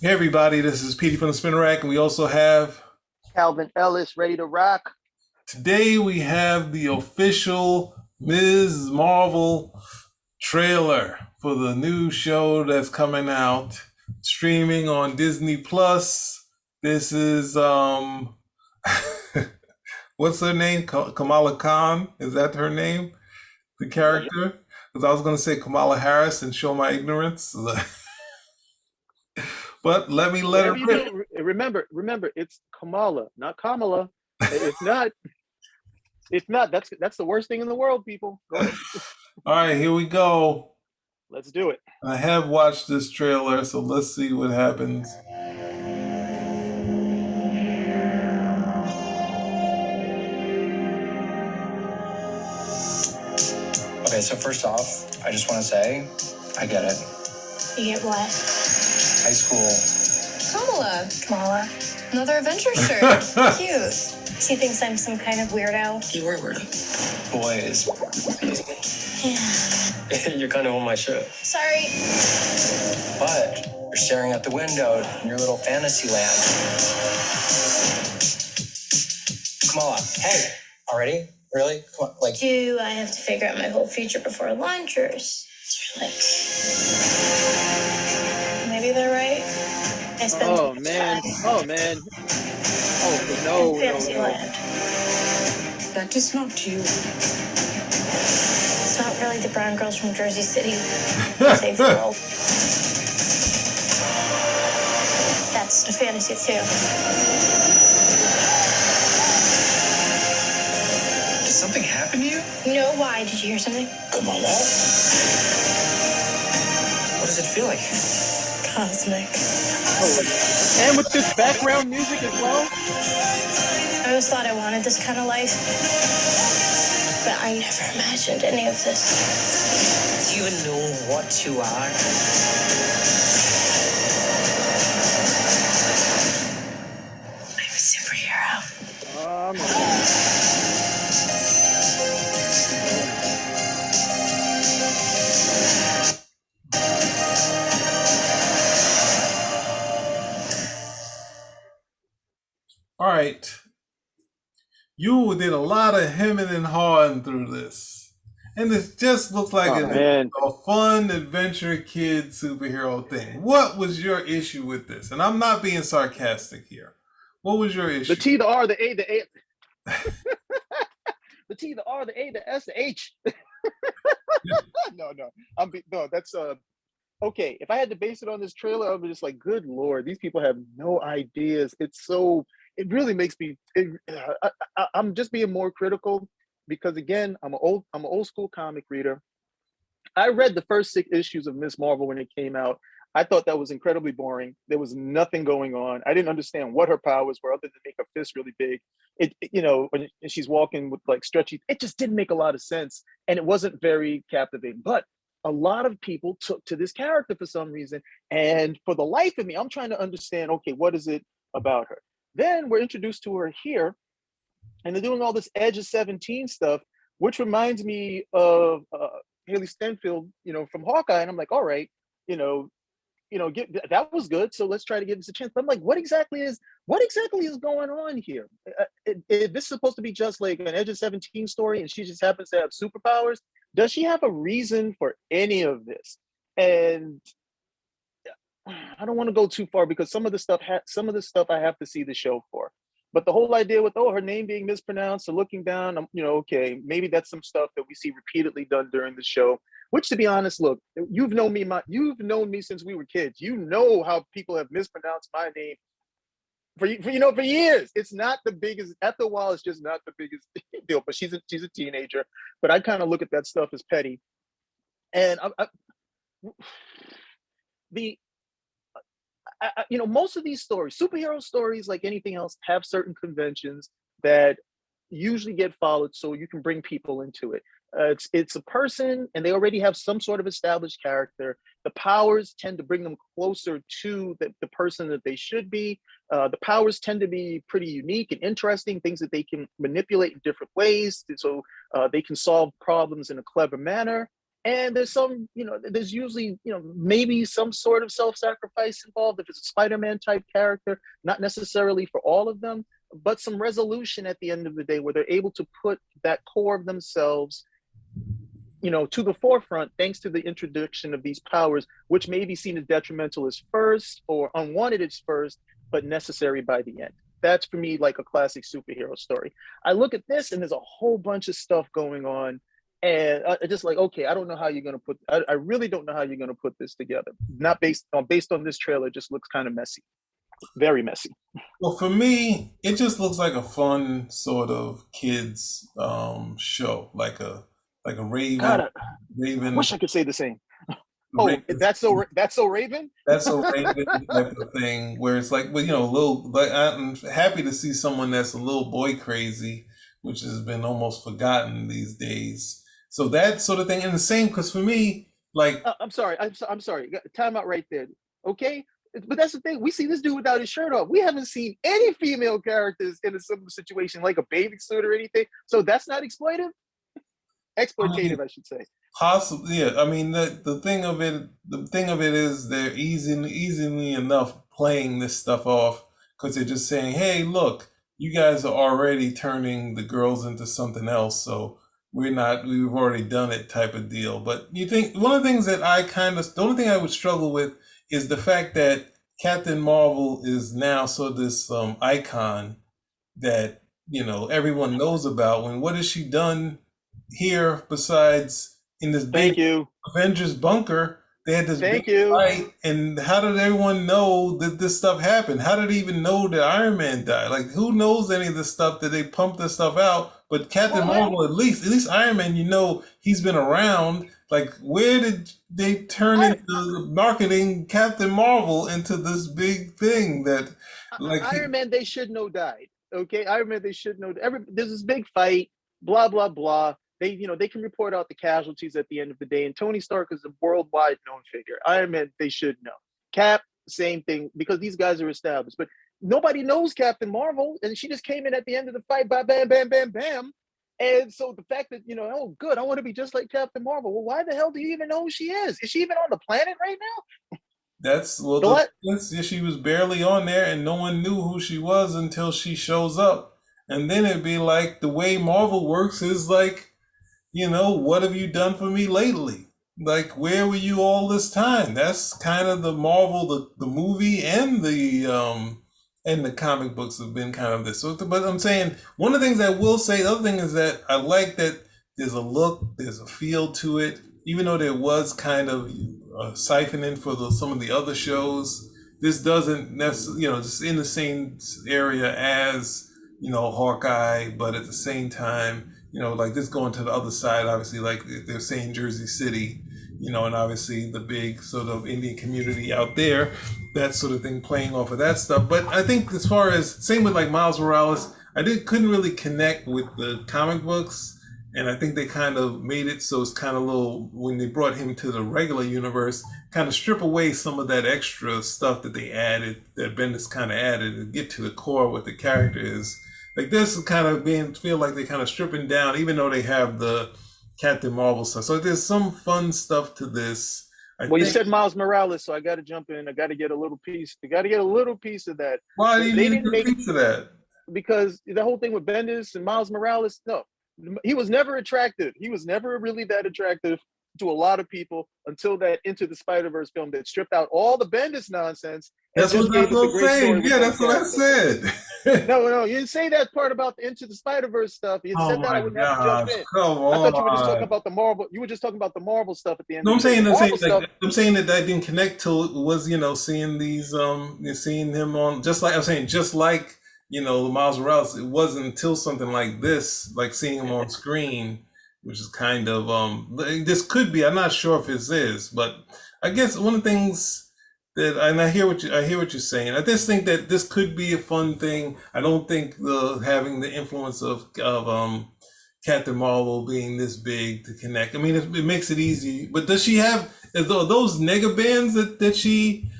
Hey everybody, this is Petey from the Spinner Rack, and we also have Calvin Ellis, ready to rock. today we have the official Ms. Marvel trailer for the new show that's coming out, streaming on Disney Plus. This is what's her name? Kamala Khan? Is that her name? The character? Because I was gonna say Kamala Harris and show my ignorance. But let her Whatever you rip. do, remember, it's Kamala, not Kamala. If not, if not, that's the worst thing in the world, people. Go ahead, All right, here we go. let's do it. I have watched this trailer, so let's see what happens. Okay, so first off, I just want to say, I get it. You get what? High school. Kamala. Another adventure shirt. Cute. She thinks I'm some kind of weirdo. You were weirdo. Boys. Yeah. You're kind of on my shirt. Sorry. But you're staring out the window in your little fantasy land. Kamala, hey, already? Really? Come on, like. Do I have to figure out my whole future before lunch, or is there maybe they're right? I spend Oh man, oh man, oh no, fantasy no, no. land. That is not you. It's not really the brown girls from Jersey City who save the world. That's a fantasy too. Did something happen to you? No, why? Did you hear something? Kamala? What does it feel like? Cosmic. Oh, and with this background music as well. I always thought I wanted this kind of life, but I never imagined any of this. Do you even know what you are? I'm a superhero. Oh my God. All right, you did a lot of hemming and hawing through this, and this just looks like Oh man, a fun adventure kid superhero thing. What was your issue with this? And I'm not being sarcastic here. What was your the issue? T, the R, the A, the A, the T, the R, the A, the S, the H. No, no, that's okay. If I had to base it on this trailer, I would be just like, good lord, these people have no ideas. It's so, it really makes me. I'm just being more critical because again, I'm an old school comic reader. I read the first 6 issues of Miss Marvel when it came out. I thought that was incredibly boring. There was nothing going on. I didn't understand what her powers were other than make her fist really big. When she's walking with like stretchy, it just didn't make a lot of sense, and it wasn't very captivating. But a lot of people took to this character for some reason, and for the life of me, I'm trying to understand. Okay, what is it about her? Then we're introduced to her here, and they're doing all this Edge of 17 stuff, which reminds me of Haley Stenfield, from Hawkeye. And I'm like, all right, you know, that was good. So let's try to give this a chance. But I'm like, what exactly is going on here? If this is supposed to be just like an Edge of 17 story, and she just happens to have superpowers, does she have a reason for any of this? And I don't want to go too far because some of the stuff I have to see the show for. But the whole idea with her name being mispronounced or looking down, okay, maybe that's some stuff that we see repeatedly done during the show. Which, to be honest, look, you've known me since we were kids. You know how people have mispronounced my name for years. It's not the biggest. After a while, it's just not the biggest deal. But she's a teenager. But I kind of look at that stuff as petty. And the most of these stories, superhero stories, like anything else, have certain conventions that usually get followed, so you can bring people into it. It's a person, and they already have some sort of established character. The powers tend to bring them closer to the person that they should be. The powers tend to be pretty unique and interesting, things that they can manipulate in different ways, so they can solve problems in a clever manner. And there's some, there's usually, maybe some sort of self-sacrifice involved if it's a Spider-Man type character, not necessarily for all of them, but some resolution at the end of the day where they're able to put that core of themselves, to the forefront thanks to the introduction of these powers, which may be seen as detrimental as first or unwanted as first, but necessary by the end. That's for me like a classic superhero story. I look at this and there's a whole bunch of stuff going on. And I just like, okay, I don't know how you're gonna put. I really don't know how you're gonna put this together. Not based on this trailer, it just looks kind of messy, very messy. Well, for me, it just looks like a fun sort of kids show, like a Raven. God, I Raven. wish I could say the same. Oh, Raven- that's so Raven. That's a Raven type of thing where it's like, well, a little. Like I'm happy to see someone that's a little boy crazy, which has been almost forgotten these days. So that sort of thing, and the same because for me, like I'm sorry. I'm sorry. Time out right there. Okay, but that's the thing. We see this dude without his shirt off. We haven't seen any female characters in a similar situation, like a bathing suit or anything. So that's not exploitive. Exploitative, I should say. possibly, yeah. I mean, the thing of it is they're easily enough playing this stuff off because they're just saying, hey, look, you guys are already turning the girls into something else, so we've already done it type of deal. But you think one of the things that the only thing I would struggle with is the fact that Captain Marvel is now this icon that everyone knows about. When what has she done here besides in this Thank big you. Avengers bunker? They had this Thank big you. fight, and how did everyone know that this stuff happened? How did they even know that Iron Man died? Like, who knows any of this stuff that they pumped this stuff out? But Captain Marvel, at least Iron Man, he's been around. Like, where did they turn into marketing Captain Marvel into this big thing that, like, Iron Man, they should know died. Okay, Iron Man, they should know. There's this big fight. Blah blah blah. They can report out the casualties at the end of the day. And Tony Stark is a worldwide known figure. Iron Man, they should know. Cap, same thing, because these guys are established. But nobody knows Captain Marvel, and she just came in at the end of the fight, bam, bam, bam, bam, bam. And so the fact that, oh, good, I want to be just like Captain Marvel. Well, why the hell do you even know who she is? Is she even on the planet right now? She was barely on there, and no one knew who she was until she shows up. And then it'd be like the way Marvel works is like, what have you done for me lately? Like, where were you all this time? That's kind of the Marvel, the movie and the comic books have been kind of this. So, but I'm saying one of the things I will say, the other thing is that I like that there's a look, there's a feel to it, even though there was kind of siphoning for some of the other shows. This doesn't necessarily, just in the same area as Hawkeye, but at the same time, like this going to the other side, obviously, like they're saying Jersey City, and obviously the big sort of Indian community out there, that sort of thing playing off of that stuff. But I think as far as, same with like Miles Morales, couldn't really connect with the comic books. And I think they kind of made it so it's kind of little, when they brought him to the regular universe, kind of strip away some of that extra stuff that they added, that Bendis kind of added, and get to the core of what the character is. Like this is kind of feel like they're kind of stripping down, even though they have the Captain Marvel stuff. So there's some fun stuff to this. You said Miles Morales, so I got to jump in. I got to get a little piece. I got to get a little piece of that. Why do you need a piece of that? Because the whole thing with Bendis and Miles Morales, no, he was never attractive. He was never really that attractive to a lot of people until that Into the Spider-Verse film that stripped out all the Bendis nonsense. That's what I'm saying. Yeah, that's what I said. No, you didn't say that part about the Into the Spider-Verse stuff. You said that, I wouldn't have to jump in. Come on. I thought you were just talking about the Marvel. You were just talking about the Marvel stuff at the end. No, I'm saying that I didn't connect to it was, seeing these, seeing him on, just like Miles Morales. It wasn't until something like this, like seeing him on screen, which is kind of this could be. I'm not sure if it is, but I guess one of the things that, and I hear what you're saying. I just think that this could be a fun thing. I don't think having the influence of Captain Marvel being this big to connect. I mean, it makes it easy. But does she have those nega bands that she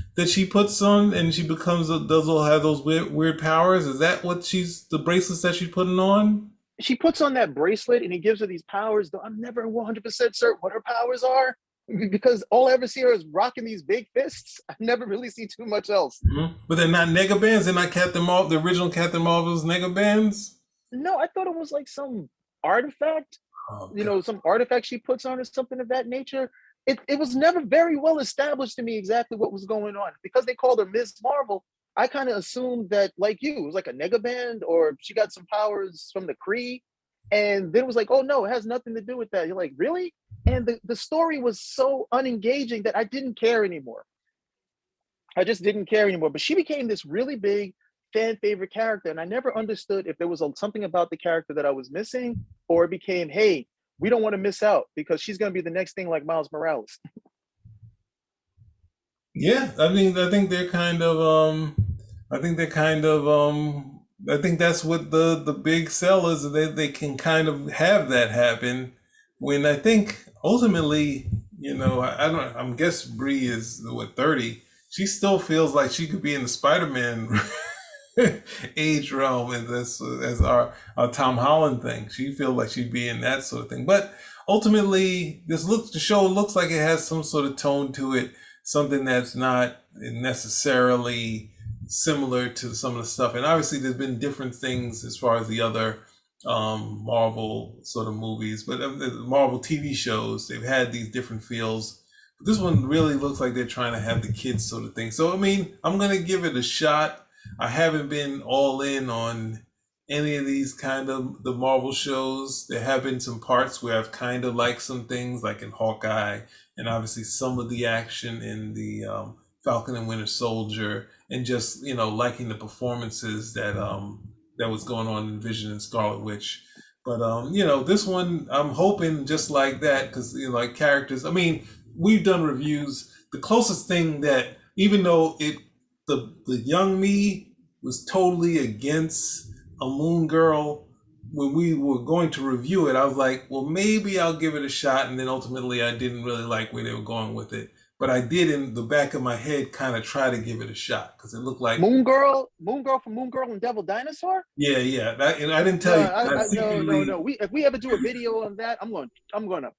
puts on, and she becomes does all have those weird powers? Is that what the bracelets that she's putting on? she puts on that bracelet and he gives her these powers, though I'm never 100% certain what her powers are because all I ever see her is rocking these big fists. I never really see too much else. But they're not nega bands. They're not Captain Marvel, the original Captain Marvel's nega bands. No, I thought it was like some artifact, Oh, you God. know, some artifact she puts on or something of that nature. It was never very well established to me exactly what was going on. Because they called her Ms. Marvel, I kind of assumed that, like you, it was like a nega band or she got some powers from the Kree. And then it was like, oh no, it has nothing to do with that. You're like, really? And the story was so unengaging that I didn't care anymore. I just didn't care anymore. But she became this really big fan favorite character, and I never understood if there was something about the character that I was missing, or it became, hey, we don't want to miss out because she's going to be the next thing like Miles Morales. Yeah, I mean, I think they're kind of, I think they're kind of, I think that's what the big sell is. They can kind of have that happen when I think ultimately, you know, I don't, I'm guess Brie is what 30. She still feels like she could be in the Spider-Man age realm as our Tom Holland thing. She feels like she'd be in that sort of thing. But ultimately, the show looks like it has some sort of tone to it, something that's not necessarily similar to some of the stuff. And obviously, there's been different things as far as the other Marvel sort of movies, but the Marvel TV shows, they've had these different feels. But this one really looks like they're trying to have the kids sort of thing. So, I mean, I'm going to give it a shot. I haven't been all in on any of these kind of the Marvel shows. There have been some parts where I've kind of liked some things, like in Hawkeye, and obviously some of the action in the Falcon and Winter Soldier, and just liking the performances that was going on in Vision and Scarlet Witch. But this one I'm hoping just like that because like characters. I mean, we've done reviews. The closest thing that even though the young me was totally against a Moon Girl. When we were going to review it, I was like, well, maybe I'll give it a shot. And then ultimately, I didn't really like where they were going with it. But I did, in the back of my head, kind of try to give it a shot because it looked like Moon Girl from Moon Girl and Devil Dinosaur. yeah. And I didn't tell No, you. no. If we ever do a video on that, I'm gonna.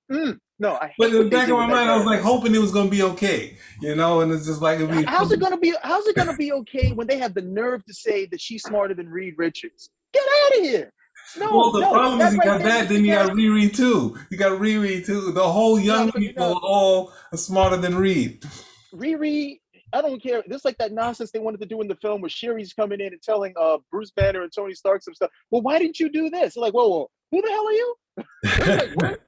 No, I hate But in what the they back did of my with that mind, I was like character. hoping it was going to be okay, And it's just like How's it gonna be? How's it gonna be okay when they have the nerve to say that she's smarter than Reed Richards? Get out of here! Well, the problem is that you right got there that, makes then the you got character. Riri too. You got Riri too. The whole young No, people no, are all smarter than Reed. Riri. I don't care. This is like that nonsense they wanted to do in the film where Shuri's coming in and telling Bruce Banner and Tony Stark some stuff. Well, why didn't you do this? They're like, whoa, who the hell are you? It's like, what?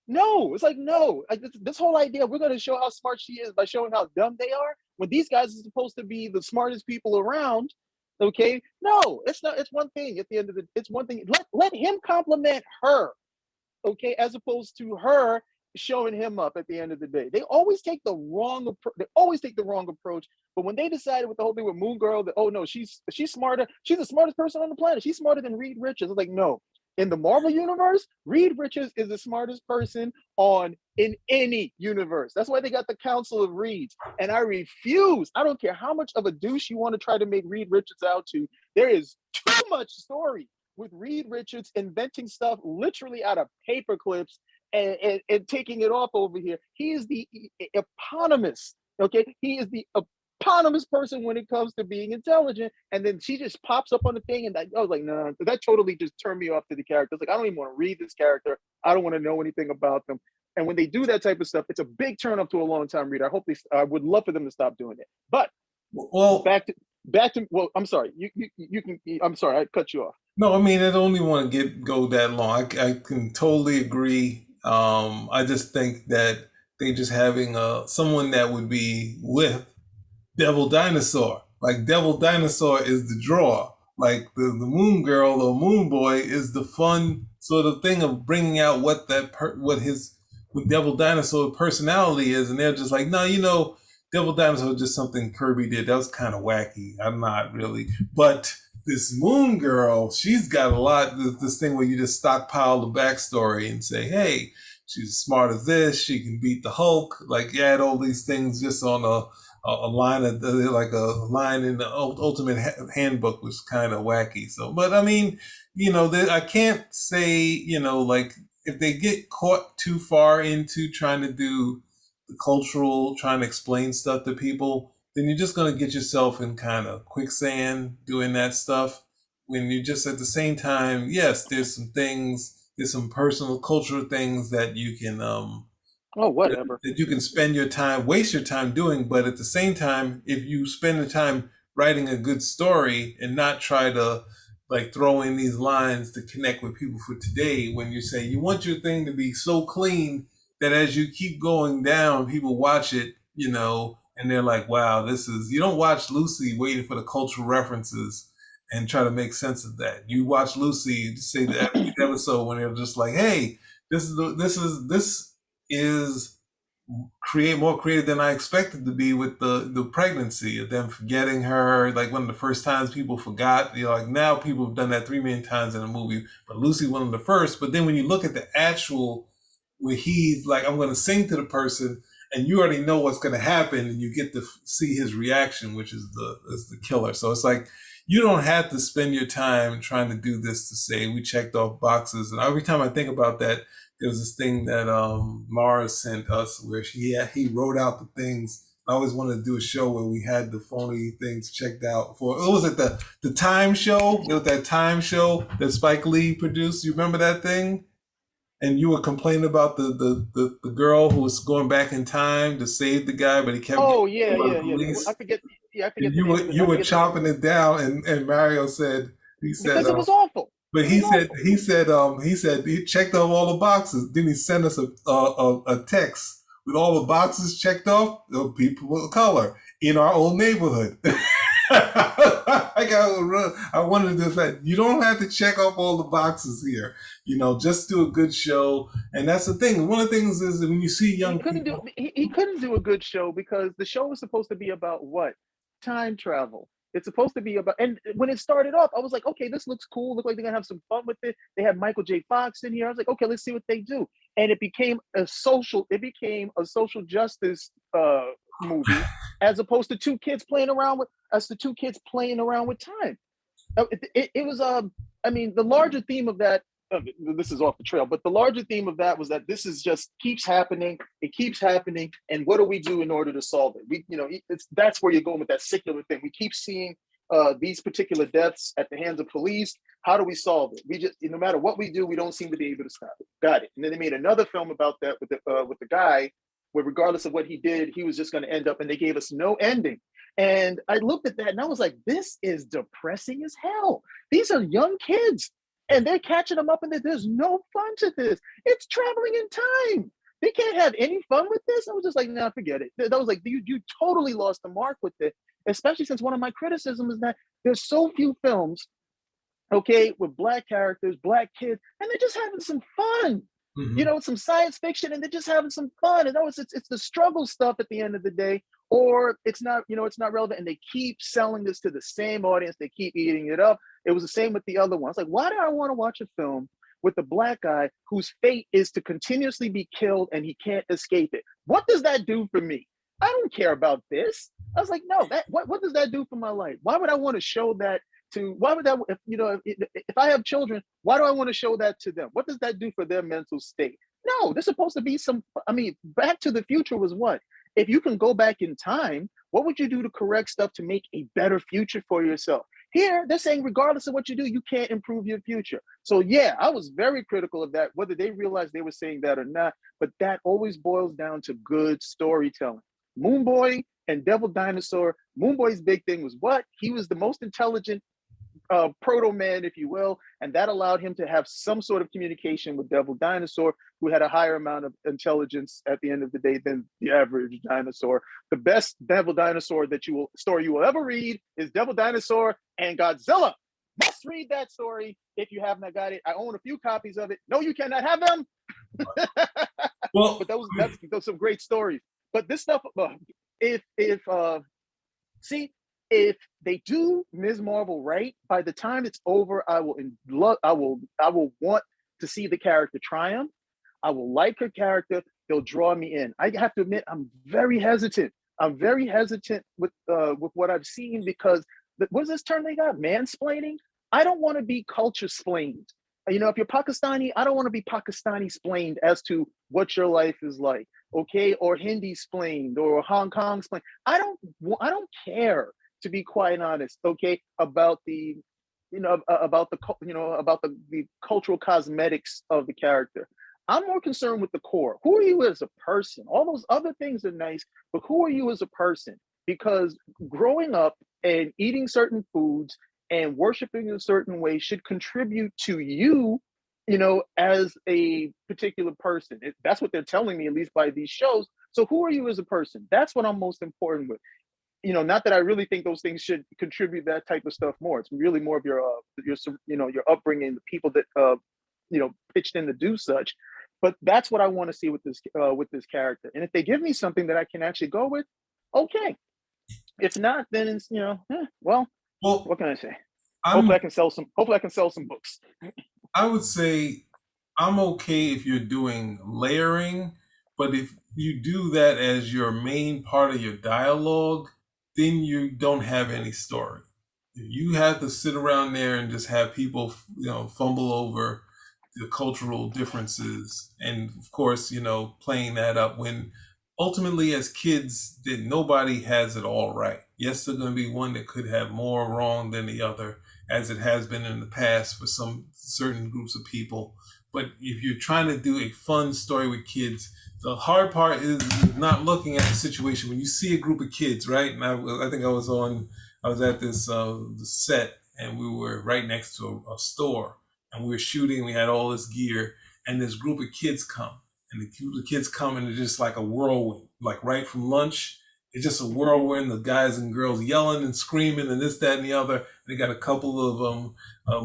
No, it's like, no. Like, this whole idea, we're going to show how smart she is by showing how dumb they are when these guys are supposed to be the smartest people around. Okay, no, it's not. It's one thing at the end of the. It's one thing. Let him compliment her, okay, as opposed to her showing him up at the end of the day. They always take the wrong approach. They always take the wrong approach. But when they decided with the whole thing with Moon Girl that, oh no, she's smarter. She's the smartest person on the planet. She's smarter than Reed Richards. It's like, no. In the Marvel universe, Reed Richards is the smartest person in any universe. That's why they got the Council of Reeds. And I refuse. I don't care how much of a douche you want to try to make Reed Richards out to. There is too much story with Reed Richards inventing stuff literally out of paper clips and taking it off over here. He is the eponymous, okay? He is the eponymous person when it comes to being intelligent. And then she just pops up on the thing, and I was like, no, that totally just turned me off to the character. It's like, I don't even want to read this character. I don't want to know anything about them. And when they do that type of stuff, it's a big turn up to a long time reader. I would love for them to stop doing it. But back to well, I'm sorry. You can. I'm sorry, I cut you off. No, I mean, I don't even want to go that long. I can totally agree. I just think that they just having someone that would be with Devil Dinosaur. Like Devil Dinosaur is the draw. Like the Moon Girl or Moon Boy is the fun sort of thing of bringing out what Devil Dinosaur personality is, and they're just like, no, Devil Dinosaur is just something Kirby did. That was kind of wacky. I'm not really, but this Moon Girl, she's got a lot. This thing where you just stockpile the backstory and say, hey, she's smart as this. She can beat the Hulk. Like you had all these things just on a line of like a line in the Ultimate Handbook was kind of wacky. So, but I mean, I can't say like if they get caught too far into trying to do the cultural, trying to explain stuff to people, then you're just going to get yourself in kind of quicksand doing that stuff. When you just at the same time, yes, there's some personal cultural things that you can Oh, whatever. that you can spend your time, waste your time doing, but at the same time, if you spend the time writing a good story and not try to like throw in these lines to connect with people for today, when you say you want your thing to be so clean that as you keep going down, people watch it, and they're like, wow, you don't watch Lucy waiting for the cultural references and try to make sense of that. You watch Lucy, say the episode when they're just like, hey, this is create more creative than I expected to be with the pregnancy of them forgetting her. Like one of the first times people forgot, like now people have done that 3 million times in a movie, but Lucy one of the first. But then when you look at the actual where he's like, I'm going to sing to the person, and you already know what's going to happen, and you get to see his reaction, which is the killer. So it's like you don't have to spend your time trying to do this to say we checked off boxes. And every time I think about that, there was this thing that Mara sent us where he wrote out the things. I always wanted to do a show where we had the phony things checked out for. It was at the Time show. It was that Time show that Spike Lee produced. You remember that thing? And you were complaining about the girl who was going back in time to save the guy, but he kept Oh getting yeah, killed by yeah, the yeah. police. I forget. Yeah, I forget And the you name were of it. you I were forget the name chopping it down, and Mario said because it was awful. but It was awful. he said he checked off all the boxes. Then he sent us a text with all the boxes checked off of people of color in our old neighborhood. I wanted to say you don't have to check off all the boxes here. Just do a good show, and that's the thing. One of the things is that when you see young people, He couldn't do a good show because the show was supposed to be about what? Time travel. It's supposed to be about, and when it started off, I was like, okay, this looks cool. Look like they're gonna have some fun with it. They had Michael J. Fox in here. I was like, okay, let's see what they do. And it became a social justice movie as opposed to the two kids playing around with time. It was I mean, the larger theme of that, this is off the trail, but the larger theme of that was that this is just keeps happening. It keeps happening, and what do we do in order to solve it? That's where you're going with that secular thing. We keep seeing these particular deaths at the hands of police. How do we solve it? We just, no matter what we do, we don't seem to be able to stop it. Got it. And then they made another film about that with the guy, where regardless of what he did, he was just going to end up, and they gave us no ending. And I looked at that and I was like, this is depressing as hell. These are young kids and they're catching them up, and there's no fun to this. It's traveling in time. They can't have any fun with this. I was just like, nah, forget it. That was like, you totally lost the mark with it, especially since one of my criticisms is that there's so few films, okay, with Black characters, Black kids, and they're just having some fun. Mhm. Some science fiction, and they're just having some fun. And it's the struggle stuff at the end of the day, or it's not, it's not relevant. And they keep selling this to the same audience. They keep eating it up. It was the same with the other ones. Like, why do I want to watch a film with a Black guy whose fate is to continuously be killed and he can't escape it? What does that do for me? I don't care about this. I was like, no, what does that do for my life? Why would I want to show that why would that, if I have children, why do I want to show that to them? What does that do for their mental state? No, there's supposed to be Back to the Future was what? If you can go back in time, what would you do to correct stuff to make a better future for yourself? Here, they're saying regardless of what you do, you can't improve your future. So yeah, I was very critical of that, whether they realized they were saying that or not, but that always boils down to good storytelling. Moon Boy and Devil Dinosaur, Moon Boy's big thing was what? He was the most intelligent proto man, if you will, and that allowed him to have some sort of communication with Devil Dinosaur, who had a higher amount of intelligence at the end of the day than the average dinosaur. The best Devil Dinosaur story you will ever read is Devil Dinosaur and Godzilla. Must read that story if you have not got it. I own a few copies of it. No, you cannot have them. Well, But those some great stories. But this stuff, if they do Ms. Marvel right, by the time it's over, I will want to see the character triumph. I will like her character. They'll draw me in. I have to admit, I'm very hesitant. I'm very hesitant with what I've seen because what's this term they got? Mansplaining. I don't want to be culture splained. You know, if you're Pakistani, I don't want to be Pakistani splained as to what your life is like, okay? Or Hindi splained or Hong Kong splained. I don't care, to be quite honest, okay, about the about the cultural cosmetics of the character. I'm more concerned with the core. Who are you as a person? All those other things are nice, but who are you as a person? Because growing up and eating certain foods and worshiping in a certain way should contribute to you, as a particular person. That's what they're telling me, at least by these shows. So who are you as a person? That's what I'm most important with. Not that I really think those things should contribute that type of stuff more. It's really more of your upbringing, the people that pitched in to do such. But that's what I want to see with this character. And if they give me something that I can actually go with, okay. If not, then it's well, what can I say? Hopefully I can sell some books. I would say I'm okay if you're doing layering, but if you do that as your main part of your dialogue, then you don't have any story. You have to sit around there and just have people, fumble over the cultural differences, and of course, playing that up when ultimately as kids that nobody has it all right. Yes, there's going to be one that could have more wrong than the other, as it has been in the past for some certain groups of people. But if you're trying to do a fun story with kids, the hard part is not looking at the situation. When you see a group of kids, right? And I think I was at this set, and we were right next to a store, and we were shooting. We had all this gear, and this group of kids come, and the kids come, and it's just like a whirlwind, like right from lunch. It's just a whirlwind. The guys and girls yelling and screaming and this, that, and the other. They got a couple of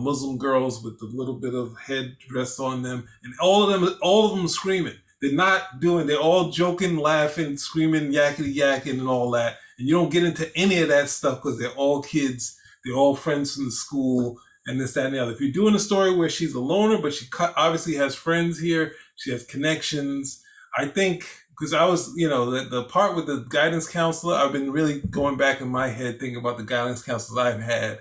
Muslim girls with a little bit of headdress on them, and all of them screaming. They're all joking, laughing, screaming, yakety yakking, and all that. And you don't get into any of that stuff because they're all kids. They're all friends from the school, and this, that, and the other. If you're doing a story where she's a loner, but she obviously has friends here, she has connections. I think, because I was, the part with the guidance counselor, I've been really going back in my head thinking about the guidance counselors I've had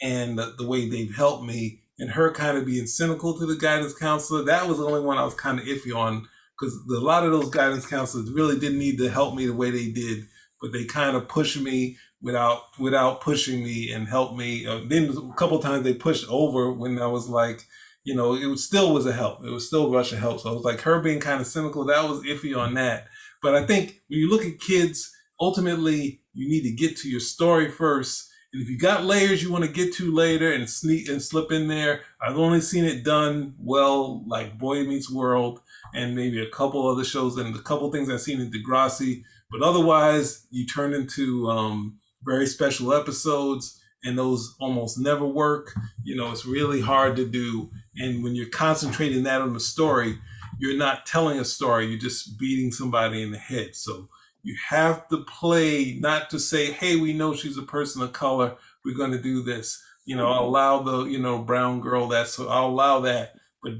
and the way they've helped me, and her kind of being cynical to the guidance counselor. That was the only one I was kind of iffy on, because a lot of those guidance counselors really didn't need to help me the way they did, but they kind of pushed me without pushing me and helped me. Then a couple of times they pushed over when I was like, it still was a help. It was still a rush of help. So I was like, her being kind of cynical, that was iffy on that. But I think when you look at kids, ultimately you need to get to your story first. And if you got layers you want to get to later and sneak and slip in there, I've only seen it done well, like Boy Meets World and maybe a couple other shows and a couple things I've seen in Degrassi. But otherwise, you turn into very special episodes, and those almost never work. It's really hard to do. And when you're concentrating that on the story, you're not telling a story, you're just beating somebody in the head. So you have to play, not to say, hey, we know she's a person of color, we're going to do this. I'll allow the, brown girl that, so I'll allow that. But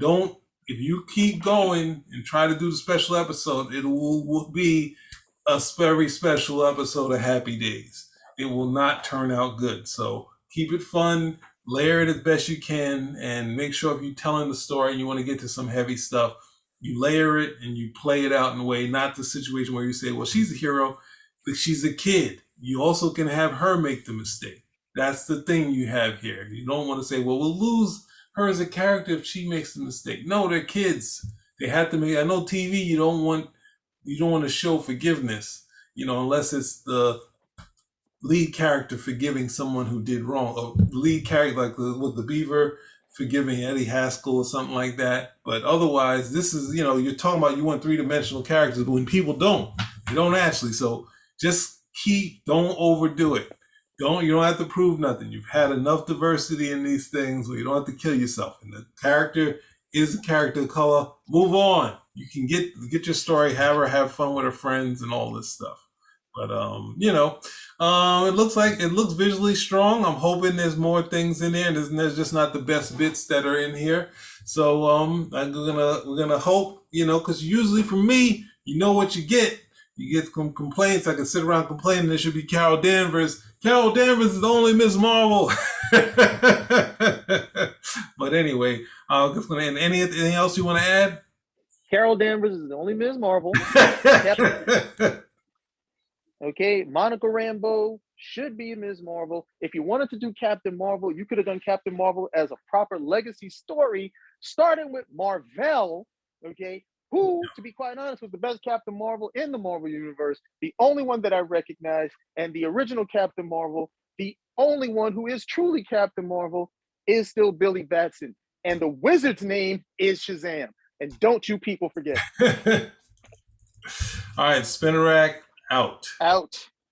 if you keep going and try to do the special episode, it will be a very special episode of Happy Days. It will not turn out good. So keep it fun, layer it as best you can, and make sure if you're telling the story and you want to get to some heavy stuff, you layer it and you play it out in a way, not the situation where you say, well, she's a hero, but she's a kid. You also can have her make the mistake. That's the thing you have here. You don't want to say, well, we'll lose her as a character if she makes the mistake. No, they're kids. They have to make, I know TV, you don't want to show forgiveness, unless it's the lead character forgiving someone who did wrong, or lead character like with the Beaver forgiving Eddie Haskell or something like that. But otherwise, this is, you're talking about you want three-dimensional characters, but when people they don't actually. So just don't overdo it. You don't have to prove nothing. You've had enough diversity in these things where you don't have to kill yourself. And the character is a character of color. Move on. You can get your story, have fun with her friends and all this stuff. But it looks visually strong. I'm hoping there's more things in there, and there's just not the best bits that are in here. So we're gonna hope because usually for me, you know what you get. You get some complaints. I can sit around complaining there should be Carol Danvers. Carol Danvers is the only Ms. Marvel. But anyway, I'm just going to end. Anything else you want to add? Carol Danvers is the only Ms. Marvel. Okay, Monica Rambeau should be Ms. Marvel. If you wanted to do Captain Marvel, you could have done Captain Marvel as a proper legacy story, starting with Marvel, okay, who, to be quite honest, was the best Captain Marvel in the Marvel Universe, the only one that I recognize, and the original Captain Marvel, the only one who is truly Captain Marvel, is still Billy Batson. And the wizard's name is Shazam. And don't you people forget. All right, Spinner Rack out. Out.